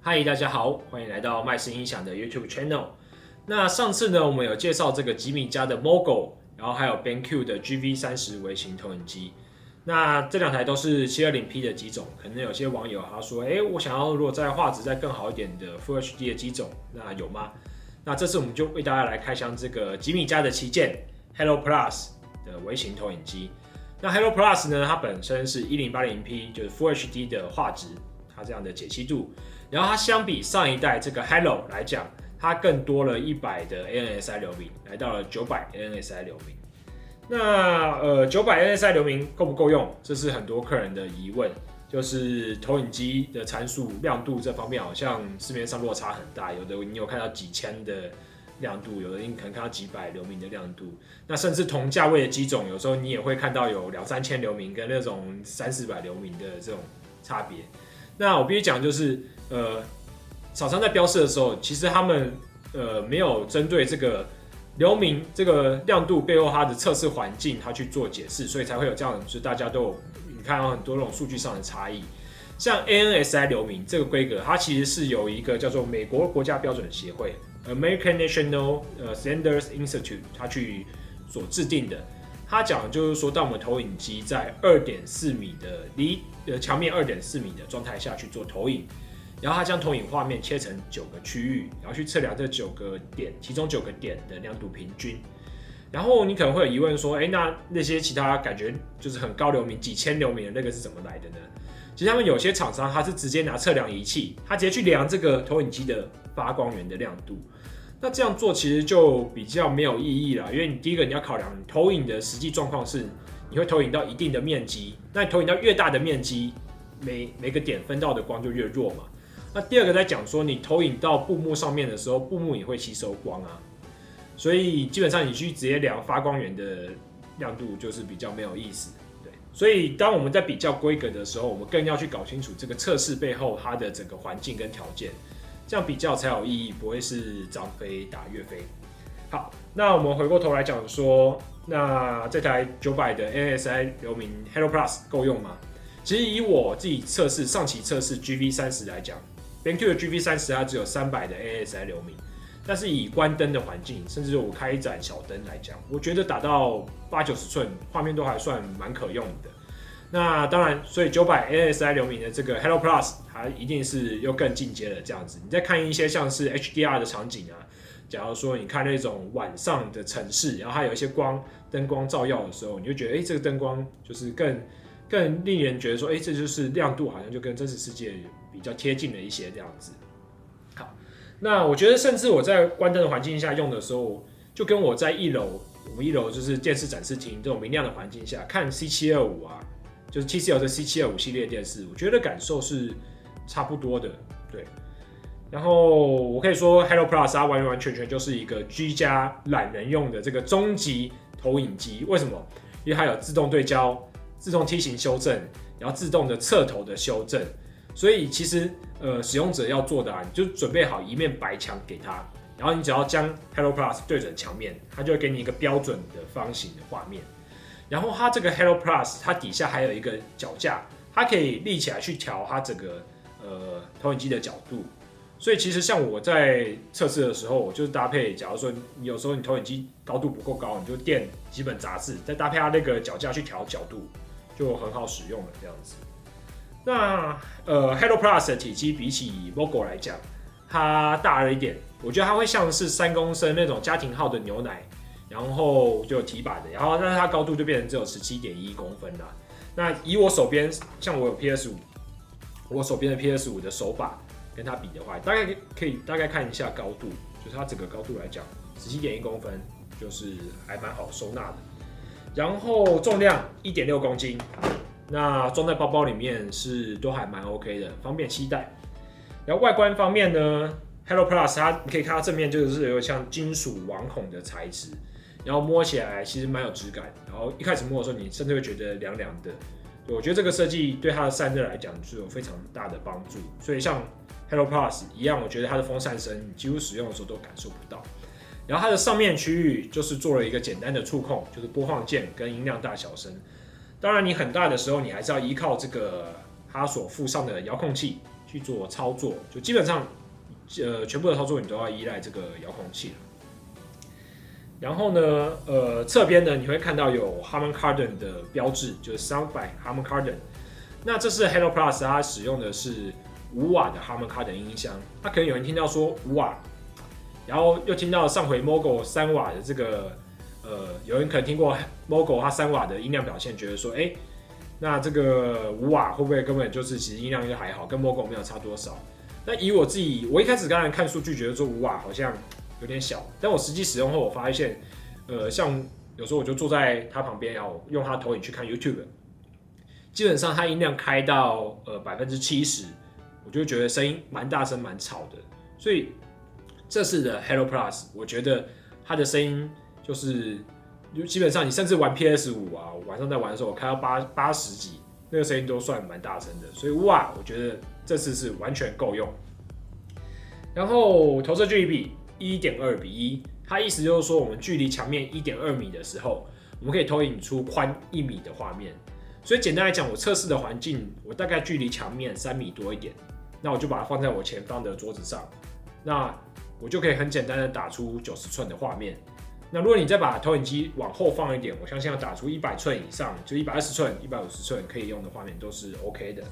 嗨，大家好，欢迎来到麦斯音响的 YouTube Channel。那上次呢，我们有介绍这个吉米家的 Mogo，然后还有 BenQ 的 GV30微型投影机。那这两台都是 720P 的机种，可能有些网友他说，我想要如果在画质再更好一点的 Full HD 的机种，那有吗？那这次我们就为大家来开箱这个吉米家的旗舰 Hello Plus 的微型投影机。那 Hello Plus 呢，它本身是 1080P， 就是 Full HD 的画质，它这样的解析度。然后它相比上一代这个 Hello 来讲，它更多了100的 ANSI 流明，来到了900 ANSI 流明。那900 ANSI 流明够不够用？这是很多客人的疑问，就是投影机的参数亮度这方面好像市面上落差很大，有的你有看到几千的亮度，有的你可能看到几百流明的亮度。那甚至同价位的机种，有时候你也会看到有2-3千流明跟那种300-400流明的这种差别。那我必须讲就是。厂商在标示的时候，其实他们没有针对这个流明这个亮度背后它的测试环境，它去做解释，所以才会有这样，就是大家都有你看到很多那种数据上的差异。像 ANSI 流明这个规格，它其实是由一个叫做美国国家标准协会 American National Standards Institute 它去所制定的。它讲的就是说，当我们投影机在2.4米的离墙面2.4米的状态下去做投影。然后它将投影画面切成9个区域，然后去测量这9个点，其中9个点的亮度平均。然后你可能会有疑问说，那些其他感觉就是很高流明、几千流明的那个是怎么来的呢？其实他们有些厂商他是直接拿测量仪器，他直接去量这个投影机的发光源的亮度。那这样做其实就比较没有意义啦，因为你第一个你要考量投影的实际状况是，你会投影到一定的面积，那你投影到越大的面积，每个点分到的光就越弱嘛。那第二个在讲说，你投影到布幕上面的时候，布幕也会吸收光啊，所以基本上你去直接量发光源的亮度，就是比较没有意思。对，所以当我们在比较规格的时候，我们更要去搞清楚这个测试背后它的整个环境跟条件，这样比较才有意义，不会是张飞打岳飞。好，那我们回过头来讲说，那这台900的 ANSI 流明 Hello Plus 够用吗？其实以我自己测试上期测试 GV30 来讲。BenQ 的 GV30 它只有300的 ANSI 流明，但是以关灯的环境，甚至我开一盏小灯来讲，我觉得打到80-90寸画面都还算蛮可用的。那当然，所以900 ANSI 流明的这个 Hello Plus 它一定是又更进阶了这样子。你再看一些像是 HDR 的场景啊，假如说你看那种晚上的城市，然后它有一些灯光照耀的时候，你就觉得这个灯光就是更令人觉得说，这就是亮度好像就跟真实世界比较贴近了一些这样子。好，那我觉得甚至我在关灯的环境下用的时候，就跟我在我们一楼就是电视展示厅这种明亮的环境下看 C725啊，就是TCL的 C725系列电视，我觉得感受是差不多的。对，然后我可以说 Hello Plus 它完完全全就是一个居家懒人用的这个终极投影机。为什么？因为它有自动对焦。自动梯形修正，然后自动的侧头的修正，所以其实使用者要做的你就准备好一面白墙给他，然后你只要将 Hello Plus 对准墙面，它就会给你一个标准的方形的画面。然后它这个 Hello Plus 它底下还有一个脚架，它可以立起来去调它整个投影机的角度。所以其实像我在测试的时候，我就是搭配，假如说你有时候你投影机高度不够高，你就垫几本杂志，再搭配它那个脚架去调角度。就很好使用了这样子。那Hello Plus 的体积比起 Mogo 来讲，它大了一点，我觉得它会像是3公升那种家庭号的牛奶，然后就有提把的，然后但是它高度就变成只有17.1公分啦。那以我手边，像我有 PS5， 我手边的 PS5 的手把跟它比的话，可以大概看一下高度，就是它整个高度来讲，17.1公分就是还蛮好收纳的。然后重量1.6公斤，那装在包包里面都还蛮 OK 的，方便携带。然后外观方面呢 ，Hello Plus 你可以看到正面就是有像金属网孔的材质，然后摸起来其实蛮有质感。然后一开始摸的时候，你甚至会觉得凉凉的。对，我觉得这个设计对它的散热来讲是有非常大的帮助。所以像 Hello Plus 一样，我觉得它的风扇声你几乎使用的时候都感受不到。然后它的上面区域就是做了一个简单的触控，就是播放键跟音量大小声。当然，你很大的时候，你还是要依靠这个它所附上的遥控器去做操作，就基本上全部的操作你都要依赖这个遥控器了。然后呢，侧边呢你会看到有 Harman Kardon 的标志，就是 Sound by Harman Kardon。那这是 Hello Plus 它使用的是5瓦的 Harman Kardon 音箱。那可能有人听到说5瓦，然后又听到上回 Mogo 3瓦的这个，有人可能听过 Mogo 它3瓦的音量表现，觉得说，那这个5瓦会不会根本就是其实音量就还好，跟 Mogo 没有差多少？那以我自己，我一开始刚才看数据觉得说5瓦好像有点小，但我实际使用后，我发现，像有时候我就坐在它旁边，然后用它投影去看 YouTube， 基本上它音量开到70%，我就觉得声音蛮大声、蛮吵的。所以这次的 Hello Plus， 我觉得它的声音就是基本上你甚至玩 PS5 啊，晚上在玩的时候，我开到80几，那个声音都算蛮大声的。所以哇，我觉得这次是完全够用。然后投射距离比1.2:1，它意思就是说，我们距离墙面1.2米的时候，我们可以投影出宽1米的画面。所以简单来讲，我测试的环境，我大概距离墙面3米多一点，那我就把它放在我前方的桌子上，那我就可以很简单的打出90寸的画面。那如果你再把投影机往后放一点，我相信要打出100寸以上，就120寸、150寸可以用的画面都是 OK 的。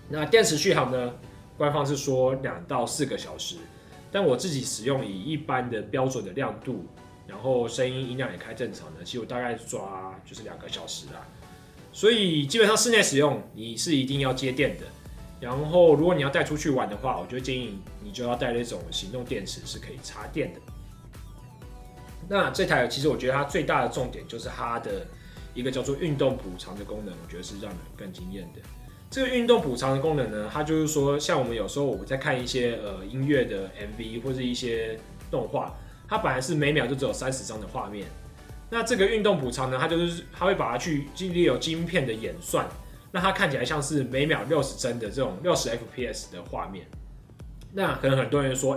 那电池续航呢？官方是说2到4个小时，但我自己使用以一般的标准的亮度，然后声音音量也开正常的，其实我大概抓就是2个小时啦。所以基本上室内使用你是一定要接电的。然后如果你要带出去玩的话，我就建议你就要带那种行动电池是可以插电的。那这台其实我觉得它最大的重点就是它的一个叫做运动补偿的功能，我觉得是让人更惊艳的。这个运动补偿的功能呢，它就是说，像我们有时候我在看一些音乐的 MV 或是一些动画，它本来是每秒就只有30张的画面，那这个运动补偿呢，它会把它去利用晶片的演算，让它看起来像是每秒60帧的这种60 FPS 的画面。那可能很多人说，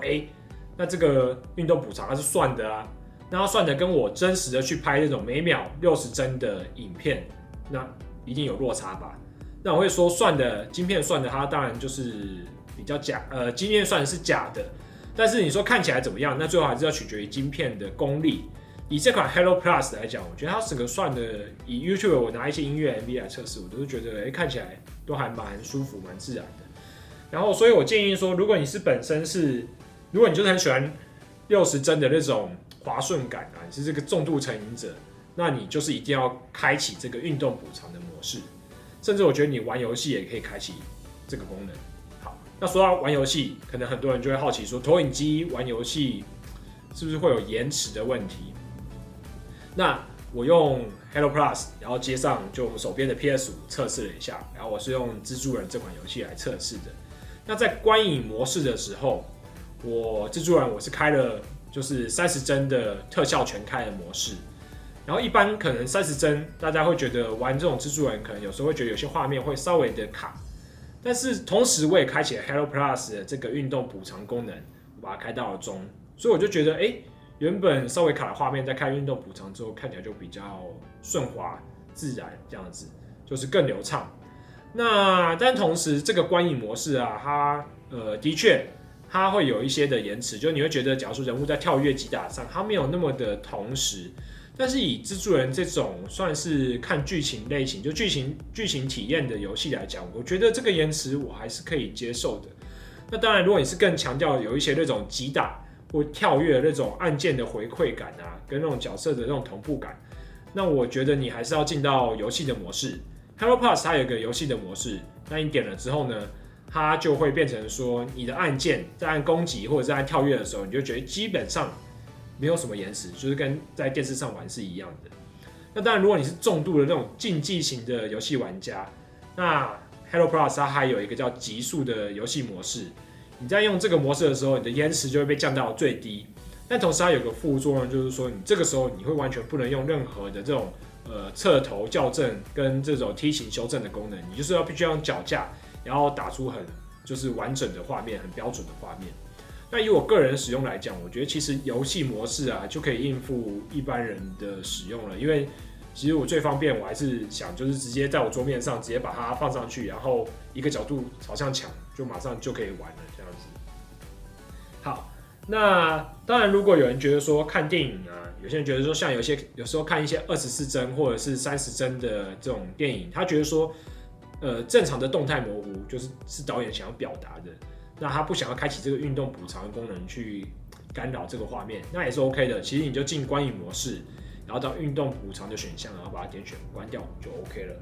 那这个运动补偿它是算的啊，那它算的跟我真实的去拍这种每秒60帧的影片，那一定有落差吧？那我会说算的晶片算的，它当然就是比较假，晶片算的是假的，但是你说看起来怎么样？那最后还是要取决于晶片的功力。以这款 Hello Plus 来讲，我觉得它整个算的，以 YouTube 我拿一些音乐 MV 来测试，我都是觉得，看起来都还蛮舒服、蛮自然的。然后，所以我建议说，如果你就是很喜欢60帧的那种滑顺感啊，你是这个重度成瘾者，那你就是一定要开启这个运动补偿的模式。甚至我觉得你玩游戏也可以开启这个功能。好，那说到玩游戏，可能很多人就会好奇说，投影机玩游戏是不是会有延迟的问题？那我用 Hello Plus， 然后接上就我们手边的 PS5 测试了一下，然后我是用蜘蛛人这款游戏来测试的。那在观影模式的时候，蜘蛛人我是开了就是30帧的特效全开的模式。然后一般可能30帧，大家会觉得玩这种蜘蛛人，可能有时候会觉得有些画面会稍微的卡。但是同时我也开启了 Hello Plus 的这个运动补偿功能，我把它开到了中，所以我就觉得，原本稍微卡的画面，在开运动补偿之后，看起来就比较顺滑自然，这样子就是更流畅。但同时这个观影模式啊，它的确它会有一些的延迟，就你会觉得，假如说人物在跳跃击打上，它没有那么的同时。但是以蜘蛛人这种算是看剧情类型，就剧情体验的游戏来讲，我觉得这个延迟我还是可以接受的。那当然，如果你是更强调有一些那种击打或跳跃的那种按键的回馈感啊，跟那种角色的那种同步感，那我觉得你还是要进到游戏的模式。Hello Plus 它有一个游戏的模式，那你点了之后呢，它就会变成说你的按键在按攻击或者是按跳跃的时候，你就觉得基本上没有什么延迟，就是跟在电视上玩是一样的。那当然，如果你是重度的那种竞技型的游戏玩家，那 Hello Plus 它还有一个叫极速的游戏模式。你在用这个模式的时候，你的延迟就会被降到最低。但同时它有个副作用，就是说你这个时候你会完全不能用任何的这种侧头校正跟这种梯形修正的功能，你就是必须要用脚架，然后打出很就是完整的画面，很标准的画面。那以我个人使用来讲，我觉得其实游戏模式啊就可以应付一般人的使用了，因为其实我最方便，我还是想就是直接在我桌面上直接把它放上去，然后一个角度朝向墙就马上就可以玩了这样子。好，那当然如果有人觉得说看电影啊，有些人觉得说像有时候看一些24帧或者是30帧的这种电影，他觉得说正常的动态模糊是导演想要表达的，那他不想要开启这个运动补偿的功能去干扰这个画面，那也是 OK 的。其实你就进观影模式，然后到运动补偿的选项，然后把它点选关掉就 OK 了。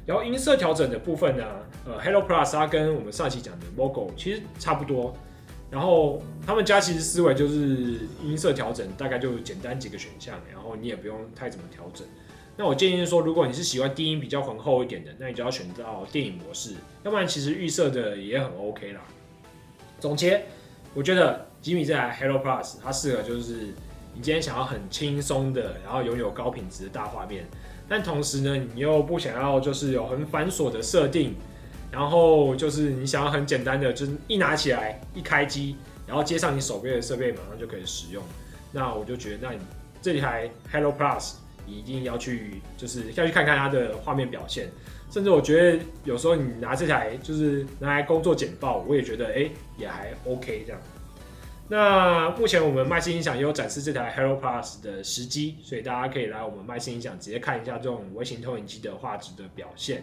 然后音色调整的部分呢，Hello Plus 它跟我们上期讲的 Mogo 其实差不多，然后他们家其实思维就是音色调整大概就简单几个选项，然后你也不用太怎么调整。那我建议是说，如果你是喜欢低音比较浑厚一点的，那你就要选到电影模式，要不然其实预设的也很 OK 啦。总结，我觉得吉米这台 Hello Plus 它适合就是你今天想要很轻松的，然后拥有高品质的大画面，但同时呢，你又不想要就是有很繁琐的设定，然后就是你想要很简单的，就是一拿起来一开机，然后接上你手边的设备，马上就可以使用。那我就觉得，那你这台 Hello Plus 你一定要去，就是要去看看它的画面表现。甚至我觉得有时候你拿这台就是拿来工作简报，我也觉得也还 OK 这样。那目前我们麦斯音响也有展示这台 Hello Plus 的实机，所以大家可以来我们麦斯音响直接看一下这种微型投影机的画质的表现。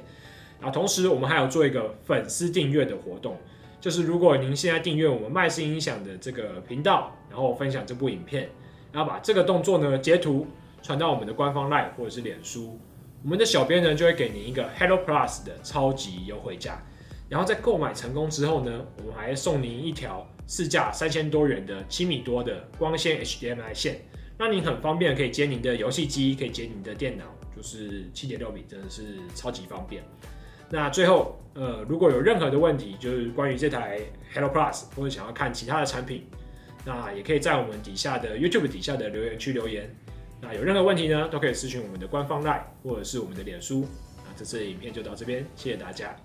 然后同时我们还有做一个粉丝订阅的活动，就是如果您现在订阅我们麦斯音响的这个频道，然后分享这部影片，然后把这个动作呢截图传到我们的官方 LINE 或者是脸书，我们的小编呢就会给您一个 Hello Plus 的超级优惠价。然后在购买成功之后呢，我们还会送您一条市价3000多元的7米多的光纤 HDMI 线，让您很方便可以接您的游戏机，可以接您的电脑，就是7.6米，真的是超级方便。那最后，如果有任何的问题，就是关于这台 Hello Plus 或者想要看其他的产品，那也可以在我们底下的 YouTube 底下的留言区留言。那有任何问题呢，都可以私讯我们的官方 LINE 或者是我们的脸书。那这次的影片就到这边，谢谢大家。